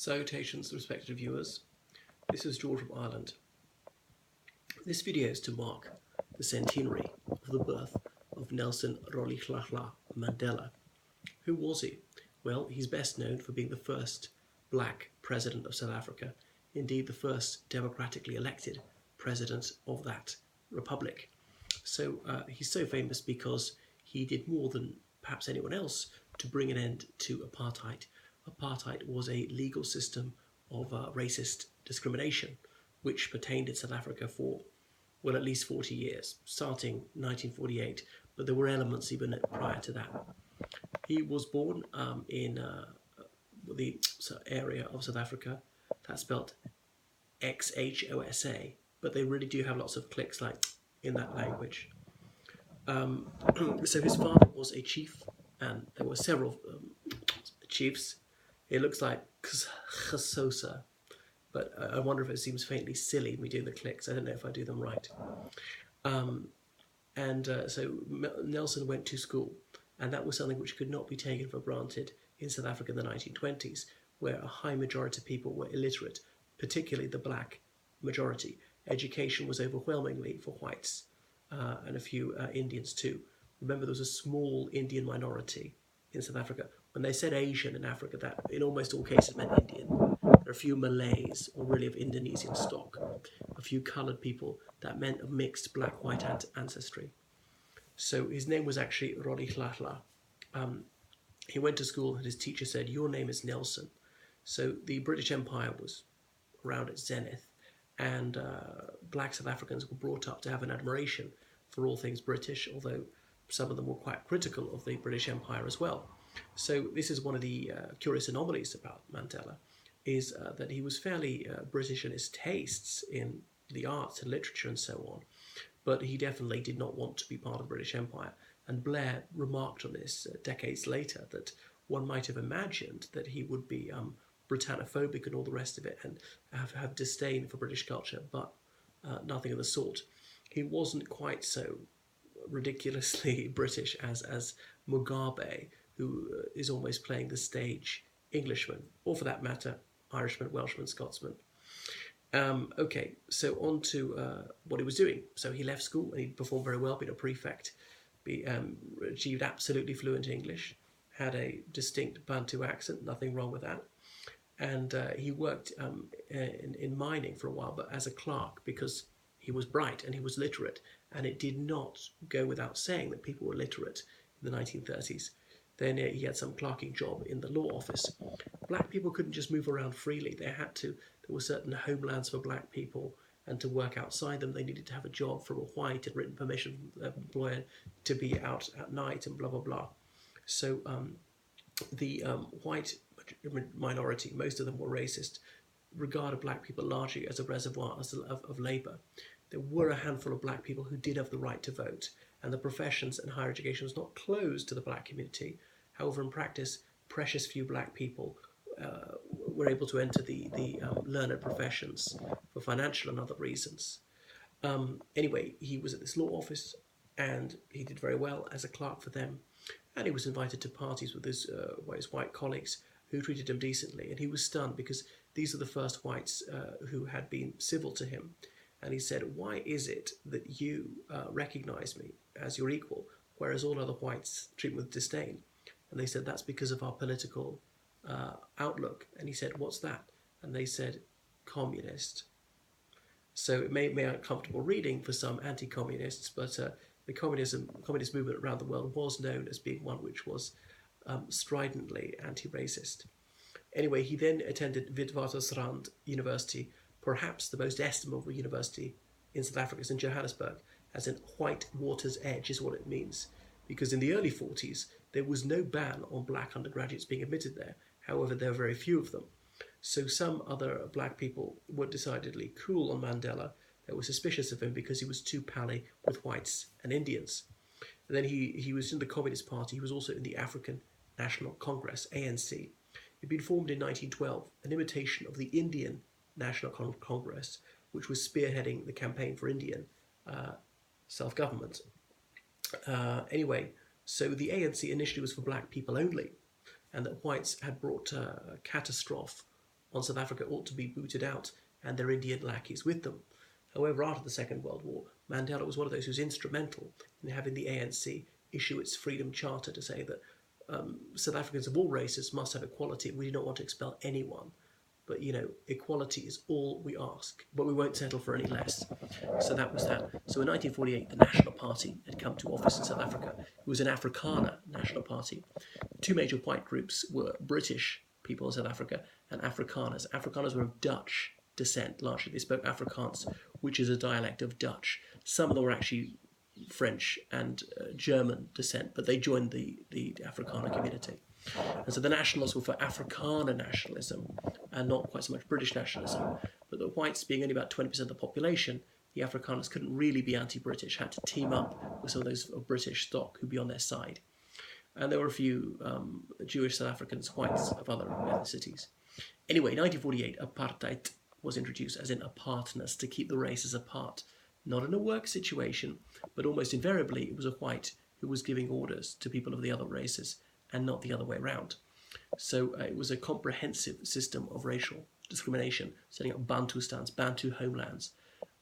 Salutations, respected viewers. This is George from Ireland. This video is to mark the centenary of the birth of Nelson Rolihlahla Mandela. Who was he? Well, he's best known for being the first black president of South Africa, indeed the first democratically elected president of that republic. So he's so famous because he did more than perhaps anyone else to bring an end to apartheid. Apartheid was a legal system of racist discrimination which pertained in South Africa for, well, at least 40 years, starting 1948, but there were elements even prior to that. He was born in the area of South Africa that's spelled Xhosa, but they really do have lots of clicks like in that language. So his father was a chief, and there were several chiefs. It looks like Xhosa, but I wonder if it seems faintly silly me doing the clicks. I don't know if I do them right. So Nelson went to school, and that was something which could not be taken for granted in South Africa in the 1920s, where a high majority of people were illiterate, particularly the black majority. Education was overwhelmingly for whites and a few Indians too. Remember, there was a small Indian minority in South Africa. When they said Asian in Africa, that in almost all cases meant Indian. There are a few Malays, or really of Indonesian stock, a few coloured people, that meant a mixed black-white ancestry. So his name was actually Rolihlahla. He went to school and his teacher said, "Your name is Nelson." So the British Empire was around its zenith, and black South Africans were brought up to have an admiration for all things British, although some of them were quite critical of the British Empire as well. So this is one of the curious anomalies about Mandela, is that he was fairly British in his tastes in the arts and literature and so on, but he definitely did not want to be part of the British Empire. And Blair remarked on this decades later, that one might have imagined that he would be Britannophobic and all the rest of it, and have disdain for British culture, but nothing of the sort. He wasn't quite so ridiculously British as Mugabe, who is almost playing the stage Englishman, or for that matter, Irishman, Welshman, Scotsman. Okay, so on to what he was doing. So he left school and he performed very well, being a prefect, achieved absolutely fluent English, had a distinct Bantu accent, nothing wrong with that. And he worked in mining for a while, but as a clerk, because he was bright and he was literate, and it did not go without saying that people were literate in the 1930s. Then he had some clerking job in the law office. Black people couldn't just move around freely. There were certain homelands for black people, and to work outside them, they needed to have a job from a white and written permission from their employer to be out at night and blah, blah, blah. So the white minority, most of them were racist, regarded black people largely as a reservoir of labour. There were a handful of black people who did have the right to vote, and the professions and higher education was not closed to the black community. However, in practice, precious few black people were able to enter the learned professions for financial and other reasons. Anyway, he was at this law office, and he did very well as a clerk for them, and he was invited to parties with his white colleagues who treated him decently, and he was stunned because these are the first whites who had been civil to him. And he said, "Why is it that you recognize me as your equal, whereas all other whites treat me with disdain?" And they said, "That's because of our political outlook." And he said, "What's that?" And they said, "Communist." So it may be uncomfortable reading for some anti-communists, but the communist movement around the world was known as being one which was stridently anti-racist. Anyway, he then attended Witwatersrand University, perhaps the most estimable university in South Africa. It's in Johannesburg, as in White Water's Edge is what it means, because in the early 40s there was no ban on black undergraduates being admitted there. However, there were very few of them. So some other black people were decidedly cool on Mandela. They were suspicious of him because he was too pally with whites and Indians. And then he was in the Communist Party. He was also in the African National Congress, ANC. It had been formed in 1912, an imitation of the Indian National Congress, which was spearheading the campaign for Indian self-government. Anyway, so the ANC initially was for black people only, and that whites had brought a catastrophe on South Africa ought to be booted out and their Indian lackeys with them. However, after the Second World War, Mandela was one of those who was instrumental in having the ANC issue its Freedom Charter to say that South Africans of all races must have equality. We do not want to expel anyone. But, equality is all we ask, but we won't settle for any less. So that was that. So in 1948, the National Party had come to office in South Africa. It was an Afrikaner National Party. Two major white groups were British people in South Africa and Afrikaners. Afrikaners were of Dutch descent, largely. They spoke Afrikaans, which is a dialect of Dutch. Some of them were actually French and German descent, but they joined the Afrikaner community. And so the nationalists were for Afrikaner nationalism and not quite so much British nationalism. But the whites being only about 20% of the population, the Afrikaners couldn't really be anti-British, had to team up with some of those of British stock who'd be on their side. And there were a few Jewish South Africans, whites of other ethnicities. Anyway, in 1948, apartheid was introduced, as in apartness, to keep the races apart. Not in a work situation, but almost invariably it was a white who was giving orders to people of the other races, and not the other way around. So it was a comprehensive system of racial discrimination, setting up Bantustans, Bantu homelands.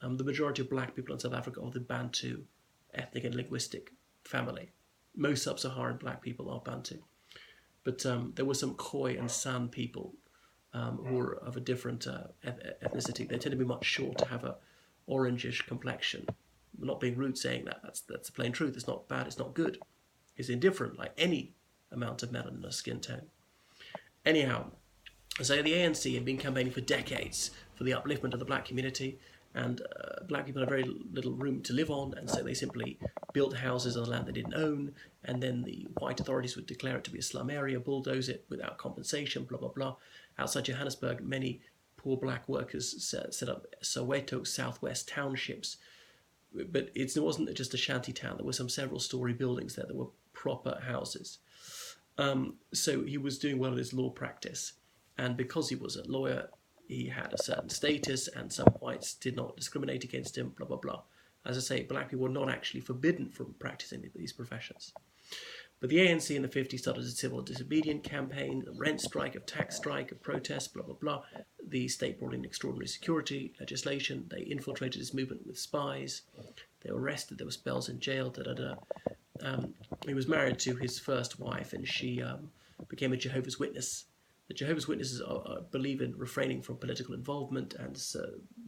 The majority of black people in South Africa are the Bantu ethnic and linguistic family. Most sub-Saharan black people are Bantu. But there were some Khoi and San people who were of a different ethnicity. They tend to be much shorter, have a orangish complexion. I'm not being rude saying that. That's the plain truth. It's not bad, it's not good. It's indifferent, like any amount of melanin or skin tone. Anyhow, so the ANC had been campaigning for decades for the upliftment of the black community, and black people had very little room to live on, and so they simply built houses on land they didn't own, and then the white authorities would declare it to be a slum area, bulldoze it without compensation, blah, blah, blah. Outside Johannesburg, many poor black workers set up Soweto Southwest townships, but it wasn't just a shanty town. There were some several-story buildings there that were proper houses. So he was doing well in his law practice, and because he was a lawyer, he had a certain status, and some whites did not discriminate against him, blah, blah, blah. As I say, black people were not actually forbidden from practicing these professions. But the ANC in the 50s started a civil disobedience campaign, a rent strike, a tax strike, a protest, blah, blah, blah. The state brought in extraordinary security legislation. They infiltrated this movement with spies. They were arrested. There were spells in jail, da-da-da. He was married to his first wife, and she became a Jehovah's Witness. The Jehovah's Witnesses believe in refraining from political involvement and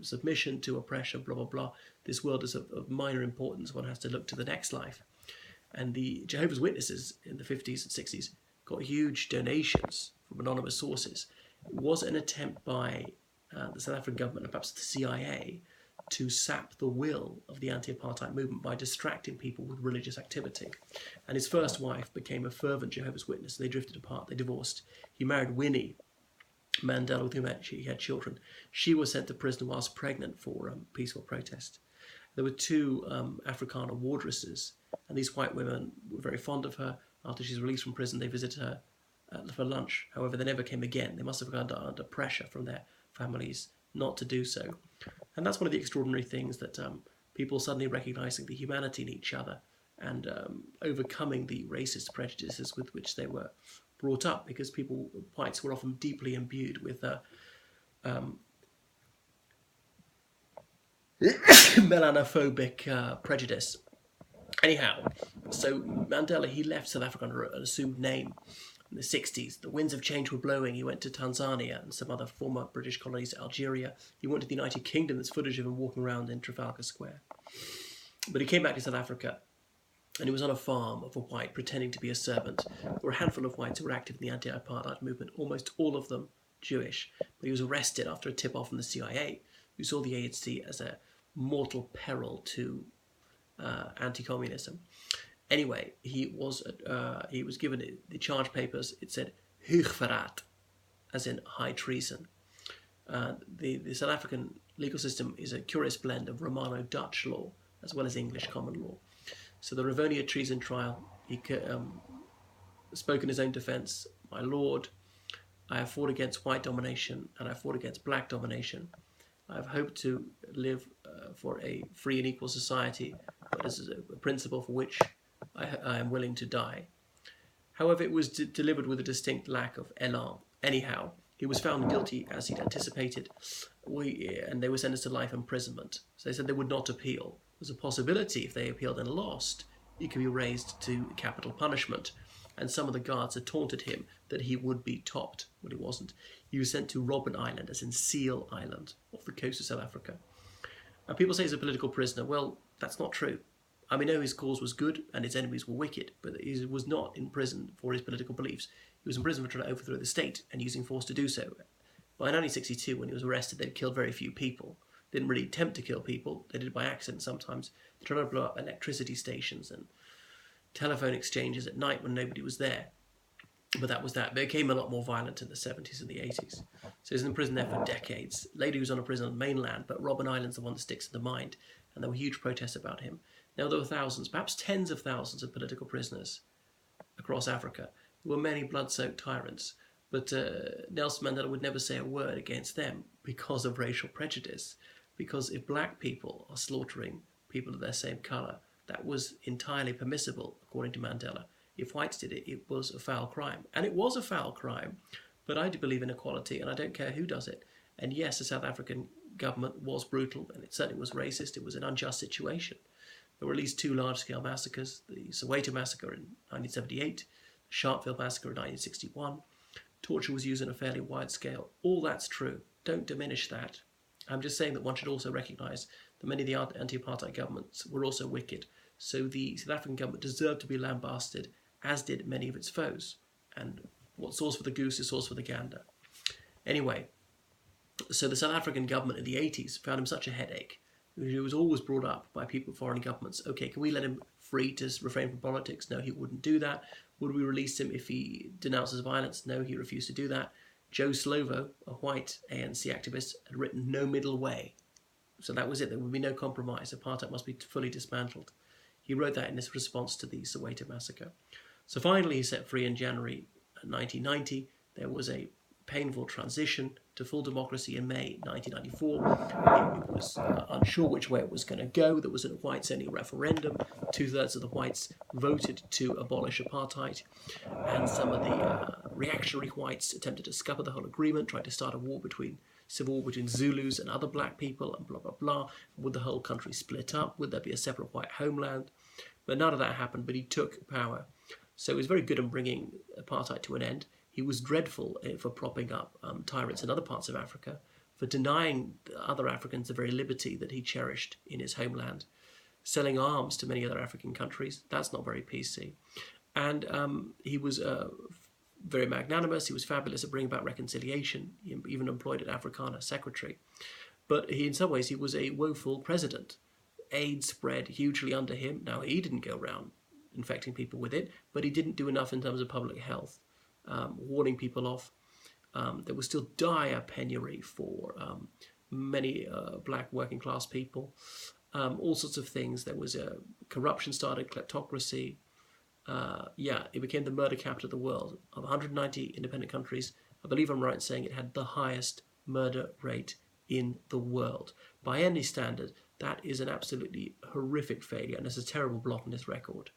submission to oppression, blah, blah, blah. This world is of minor importance. One has to look to the next life. And the Jehovah's Witnesses in the 50s and 60s got huge donations from anonymous sources. It was an attempt by the South African government, and perhaps the CIA, to sap the will of the anti-apartheid movement by distracting people with religious activity. And his first wife became a fervent Jehovah's Witness. They drifted apart, they divorced. He married Winnie Mandela, with whom he had children. She was sent to prison whilst pregnant for peaceful protest. There were two Afrikaner wardresses, and these white women were very fond of her. After she's released from prison, they visited her for lunch. However, they never came again. They must have gone under pressure from their families not to do so. And that's one of the extraordinary things, that people suddenly recognising the humanity in each other and overcoming the racist prejudices with which they were brought up, because whites were often deeply imbued with melanophobic prejudice. Anyhow, so Mandela, he left South Africa under an assumed name in the 60s. The winds of change were blowing. He went to Tanzania and some other former British colonies, Algeria. He went to the United Kingdom. There's footage of him walking around in Trafalgar Square. But he came back to South Africa, and he was on a farm of a white pretending to be a servant. There were a handful of whites who were active in the anti-apartheid movement, almost all of them Jewish. But he was arrested after a tip-off from the CIA, who saw the ANC as a mortal peril to anti-communism. Anyway, he was given the charge papers. It said Hoogverraad, as in high treason. The South African legal system is a curious blend of Romano-Dutch law as well as English common law. So the Rivonia treason trial, he spoke in his own defence: "My lord, I have fought against white domination and I have fought against black domination. I have hoped to live for a free and equal society, but this is a principle for which I am willing to die." However, it was delivered with a distinct lack of élan. Anyhow, He was found guilty, as he'd anticipated, and they were sentenced to life imprisonment. So they said they would not appeal. There was a possibility, if they appealed and lost, he could be raised to capital punishment. And some of the guards had taunted him that he would be topped, but he wasn't. He was sent to Robben Island, as in Seal Island, off the coast of South Africa. And people say he's a political prisoner. Well, that's not true. I mean, no, his cause was good and his enemies were wicked, but he was not in prison for his political beliefs. He was in prison for trying to overthrow the state and using force to do so. By 1962, when he was arrested, they'd killed very few people. They didn't really attempt to kill people. They did it by accident sometimes. They tried to blow up electricity stations and telephone exchanges at night when nobody was there. But that was that. They became a lot more violent in the 70s and the 80s. So he was in prison there for decades. Later he was on a prison on the mainland, but Robben Island's the one that sticks in the mind. And there were huge protests about him. Now there were thousands, perhaps tens of thousands of political prisoners across Africa. There were many blood-soaked tyrants. But Nelson Mandela would never say a word against them because of racial prejudice. Because if black people are slaughtering people of their same colour, that was entirely permissible, according to Mandela. If whites did it, it was a foul crime. And it was a foul crime. But I do believe in equality, and I don't care who does it. And yes, the South African government was brutal, and it certainly was racist. It was an unjust situation. There were at least two large-scale massacres, the Soweto massacre in 1978, the Sharpeville massacre in 1961. Torture was used on a fairly wide scale. All that's true. Don't diminish that. I'm just saying that one should also recognise that many of the anti-apartheid governments were also wicked. So the South African government deserved to be lambasted, as did many of its foes. And what's sauce for the goose is sauce for the gander. Anyway, so the South African government in the 80s found him such a headache. He was always brought up by people, foreign governments. Okay, can we let him free to refrain from politics? No, he wouldn't do that. Would we release him if he denounces violence? No, he refused to do that. Joe Slovo, a white ANC activist, had written "No Middle Way." So that was it. There would be no compromise. Apartheid must be fully dismantled. He wrote that in his response to the Soweto massacre. So finally, he set free in January 1990. There was a painful transition to full democracy in May 1994. It was unsure which way it was going to go. There was a whites-only referendum. 2/3 of the whites voted to abolish apartheid. And some of the reactionary whites attempted to scupper the whole agreement, tried to start a civil war between Zulus and other black people, and blah, blah, blah. Would the whole country split up? Would there be a separate white homeland? But none of that happened, but he took power. So he was very good in bringing apartheid to an end. He was dreadful for propping up tyrants in other parts of Africa, for denying other Africans the very liberty that he cherished in his homeland, selling arms to many other African countries. That's not very PC. And he was very magnanimous. He was fabulous at bringing about reconciliation. He even employed an Afrikaner secretary. But in some ways, he was a woeful president. AIDS spread hugely under him. Now, he didn't go around infecting people with it, but he didn't do enough in terms of public health. Warning people off. There was still dire penury for many black working class people. All sorts of things. There was corruption started, kleptocracy. It became the murder capital of the world. Of 190 independent countries, I believe I'm right in saying it had the highest murder rate in the world. By any standard, that is an absolutely horrific failure, and it's a terrible blot on his record.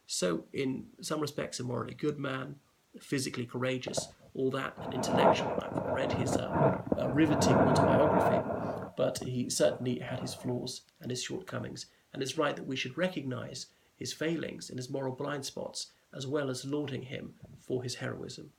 So, in some respects, a morally good man, physically courageous, all that, and intellectual. I've read his riveting autobiography, but he certainly had his flaws and his shortcomings, and it's right that we should recognise his failings and his moral blind spots, as well as lauding him for his heroism.